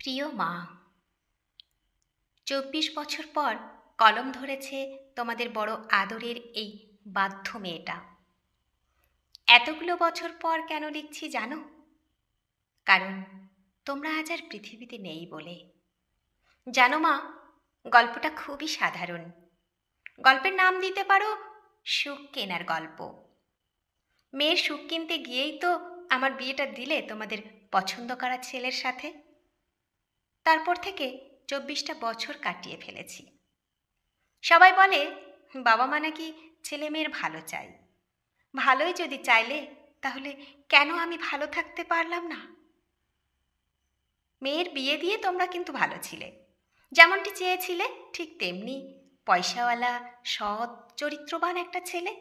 প্রিয় মা, 24 বছর পর কলম ধরেছে তোমাদের বড় আদরের এই বাধ্য মেয়েটা। এতগুলো বছর পর কেন লিখছি জানো? কারণ তোমরা আজ আর পৃথিবীতে নেই বলে। জানো মা, গল্পটা খুবই সাধারণ। গল্পের নাম দিতে পারো সুখ কেনার গল্প। মেয়ের সুখ কিনতে গিয়েই তো আমার বিয়েটা দিলে তোমাদের পছন্দ করা ছেলের সাথে। তারপর থেকে 24টা বছর কাটিয়ে ফেলেছি। সবাই বলে বাবা মা নাকি ছেলে মেয়ের ভালো চাই। ভালোই যদি চাইলে তাহলে কেন আমি ভালো থাকতে পারলাম না? মেয়ের বিয়ে দিয়ে তোমরা কিন্তু ভালো ছিলে, যেমনটি চেয়েছিলে ঠিক তেমনি পয়সাওয়ালা, সৎ, চরিত্রবান একটা ছেলে,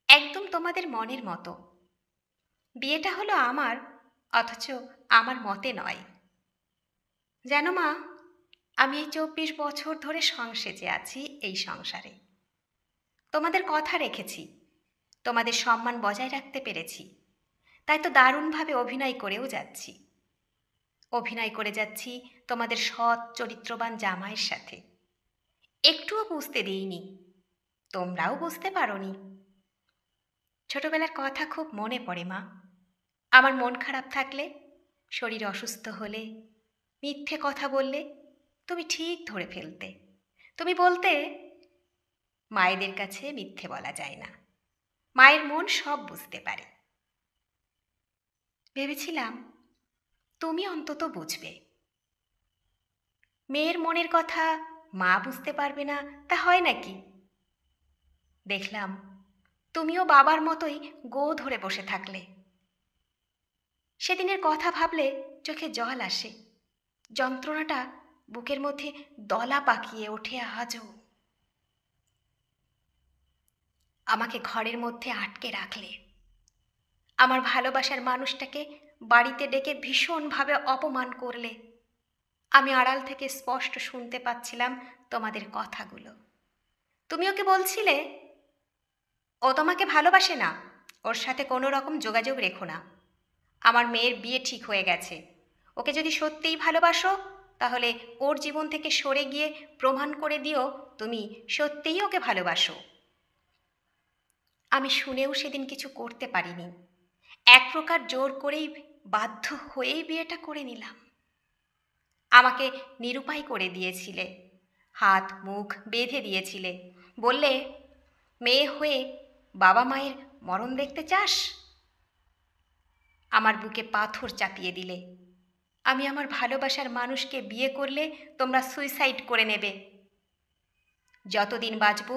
একদম তোমাদের মনের মতো। বিয়েটা হলো আমার, অথচ আমার মতে নয়। জানো মা, আমি এই 24 বছর ধরে সেজে আছি এই সংসারে। তোমাদের কথা রেখেছি, তোমাদের সম্মান বজায় রাখতে পেরেছি, তাই তো দারুণভাবে অভিনয় করেও যাচ্ছি। অভিনয় করে যাচ্ছি তোমাদের সৎ চরিত্রবান জামাইয়ের সাথে। একটুও বুঝতে দিইনি, তোমরাও বুঝতে পারোনি। ছোটবেলার কথা খুব মনে পড়ে মা। আমার মন খারাপ থাকলে, শরীর অসুস্থ হলে, মিথ্যে কথা বললে তুমি ঠিক ধরে ফেলতে। তুমি বলতে, মায়েদের কাছে মিথ্যে বলা যায় না, মায়ের মন সব বুঝতে পারে। ভেবেছিলাম তুমি অন্তত বুঝবে। মেয়ের মনের কথা মা বুঝতে পারবে না তা হয় নাকি? দেখলাম তুমিও বাবার মতোই গো ধরে বসে থাকলে। সেদিনের কথা ভাবলে চোখে জল আসে, যন্ত্রণাটা বুকের মধ্যে দলা পাকিয়ে ওঠে আজও। আমাকে ঘরের মধ্যে আটকে রাখলে, আমার ভালোবাসার মানুষটাকে বাড়িতে ডেকে ভীষণভাবে অপমান করলে। আমি আড়াল থেকে স্পষ্ট শুনতে পাচ্ছিলাম তোমাদের কথাগুলো। তুমি ওকে বলছিলে, ও তোমাকে ভালোবাসে না, ওর সাথে কোনো রকম যোগাযোগ রেখো না। আমার মেয়ের বিয়ে ঠিক হয়ে গেছে, ওকে যদি সত্যিই ভালোবাসো তাহলে ওর জীবন থেকে সরে গিয়ে প্রমাণ করে দিও তুমি সত্যিই ওকে ভালোবাসো। আমি শুনেও সেদিন কিছু করতে পারিনি। এক প্রকার জোর করেই, বাধ্য হয়েই বিয়েটা করে নিলাম। আমাকে নিরুপায় করে দিয়েছিলে, হাত মুখ বেঁধে দিয়েছিলে। বললে, মেয়ে হয়ে বাবা মায়ের মরণ দেখতে চাস? আমার বুকে পাথর চাপিয়ে দিলে। আমি আমার ভালোবাসার মানুষকে বিয়ে করলে তোমরা সুইসাইড করে নেবে। যতদিন বাঁচব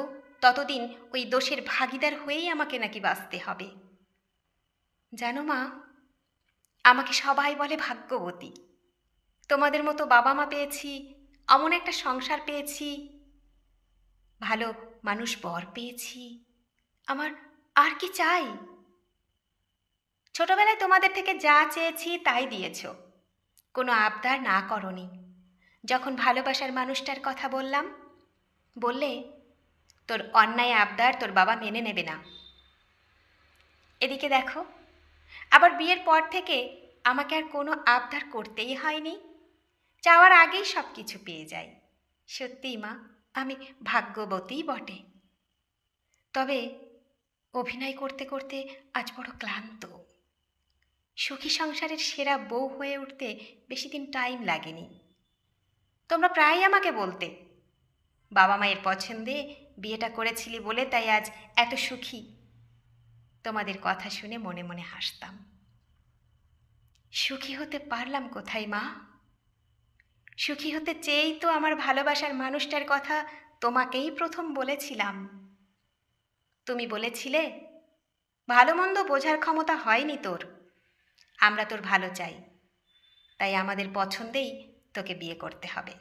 ততদিন ওই দোষের ভাগিদার হয়েই আমাকে নাকি বাঁচতে হবে। জানো মা, আমাকে সবাই বলে ভাগ্যবতী। তোমাদের মতো বাবা মা পেয়েছি, এমন একটা সংসার পেয়েছি, ভালো মানুষ বর পেয়েছি। আমার আর কি চাই? ছোটবেলায় তোমাদের থেকে যা চেয়েছি তাই দিয়েছ, কোনো আবদার না করনি। যখন ভালোবাসার মানুষটার কথা বললাম, বললে তোর অন্যায় আবদার তোর বাবা মেনে নেবে না। এদিকে দেখো, আবার বিয়ের পর থেকে আমাকে আর কোনো আবদার করতেই হয়নি। চাওয়ার আগেই সব কিছু পেয়ে যাই। সত্যিই মা, আমি ভাগ্যবতীই বটে। তবে অভিনয় করতে করতে আজ বড় ক্লান্ত। সুখী সংসারের সেরা বউ হয়ে উঠতে বেশি দিন টাইম লাগেনি। তোমরা প্রায়ই আমাকে বলতে, বাবা মায়ের পছন্দে বিয়েটা করেছিলি বলে তাই আজ এত সুখী। তোমাদের কথা শুনে মনে মনে হাসতাম। সুখী হতে পারলাম কোথায় মা? সুখী হতে চেয়েই তো আমার ভালোবাসার মানুষটার কথা তোমাকেই প্রথম বলেছিলাম। তুমি বলেছিলে, ভালো মন্দ বোঝার ক্ষমতা হয়নি তোর, আমরা তোর ভালো চাই, তাই আমাদের পছন্দেই তোকে বিয়ে করতে হবে।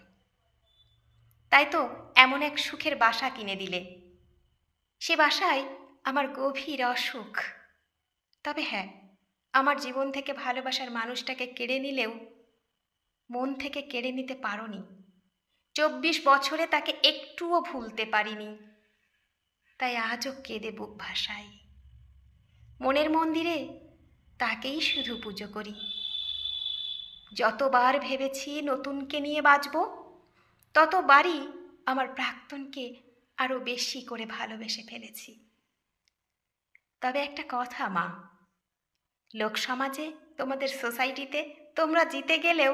তাই তো এমন এক সুখের বাসা কিনে দিলে। সে বাসায় আমার গভীর অসুখ। তবে হ্যাঁ, আমার জীবন থেকে ভালোবাসার মানুষটাকে কেড়ে নিলেও মন থেকে কেড়ে নিতে পারোনি। 24 বছরে তাকে একটুও ভুলতে পারিনি। তাই আজও কেঁদে বুক ভাসাই। মনের মন্দিরে তাকেই শুধু পুজো করি। যতবার ভেবেছি নতুনকে নিয়ে বাঁচব, ততবারই আমার প্রাক্তনকে আরো বেশি করে ভালোবেসে ফেলেছি। তবে একটা কথা মা, লোক সমাজে, তোমাদের সোসাইটিতে তোমরা জিতে গেলেও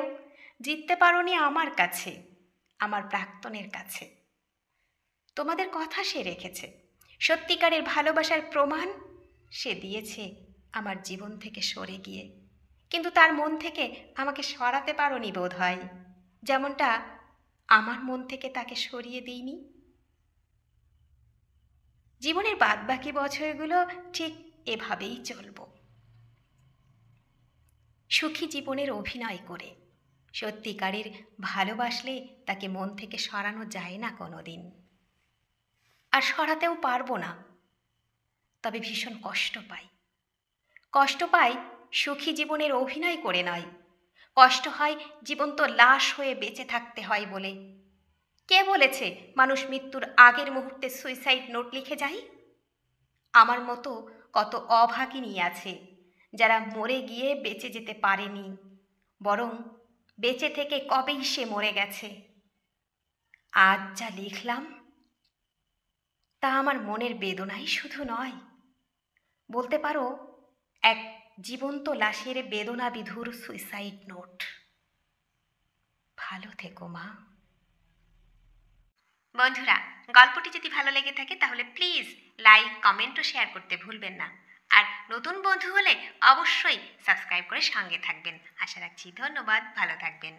জিততে পারোনি আমার কাছে, আমার প্রাক্তনের কাছে। তোমাদের কথা সে রেখেছে, সত্যিকারের ভালোবাসার প্রমাণ সে দিয়েছে আমার জীবন থেকে সরে গিয়ে। কিন্তু তার মন থেকে আমাকে সরাতে পারোনি বোধ হয়, যেমনটা আমার মন থেকে তাকে সরিয়ে দিইনি। জীবনের বাদবাকি বছরগুলো ঠিক এভাবেই চলব, সুখী জীবনের অভিনয় করে। সত্যিকারের ভালোবাসলে তাকে মন থেকে সরানো যায় না কোনোদিন, আর সরাতেও পারবো না। তবে ভীষণ কষ্ট পাই, কষ্ট পাই সুখী জীবনের অভিনয় করে নয়, কষ্ট হয় জীবন্ত লাশ হয়ে বেঁচে থাকতে হয় বলে। কে বলেছে মানুষ মৃত্যুর আগের মুহূর্তে সুইসাইড নোট লিখে যায়? আমার মতো কত অভাগিনী আছে যারা মরে গিয়ে বেঁচে যেতে পারেনি, বরং বেঁচে থেকে কবেই সে মরে গেছে। আজ যা লিখলাম তা আমার মনের বেদনাই শুধু নয়, বলতে পারো এক জীবন্ত লাশের বেদনা বিধুর সুইসাইড নোট। ভালো থেকো মা। বন্ধুরা, গল্পটি যদি ভালো লেগে থাকে তাহলে প্লিজ লাইক, কমেন্ট ও শেয়ার করতে ভুলবেন না। আর নতুন বন্ধু হলে অবশ্যই সাবস্ক্রাইব করে সঙ্গে থাকবেন। আশা রাখছি। ধন্যবাদ, ভালো থাকবেন।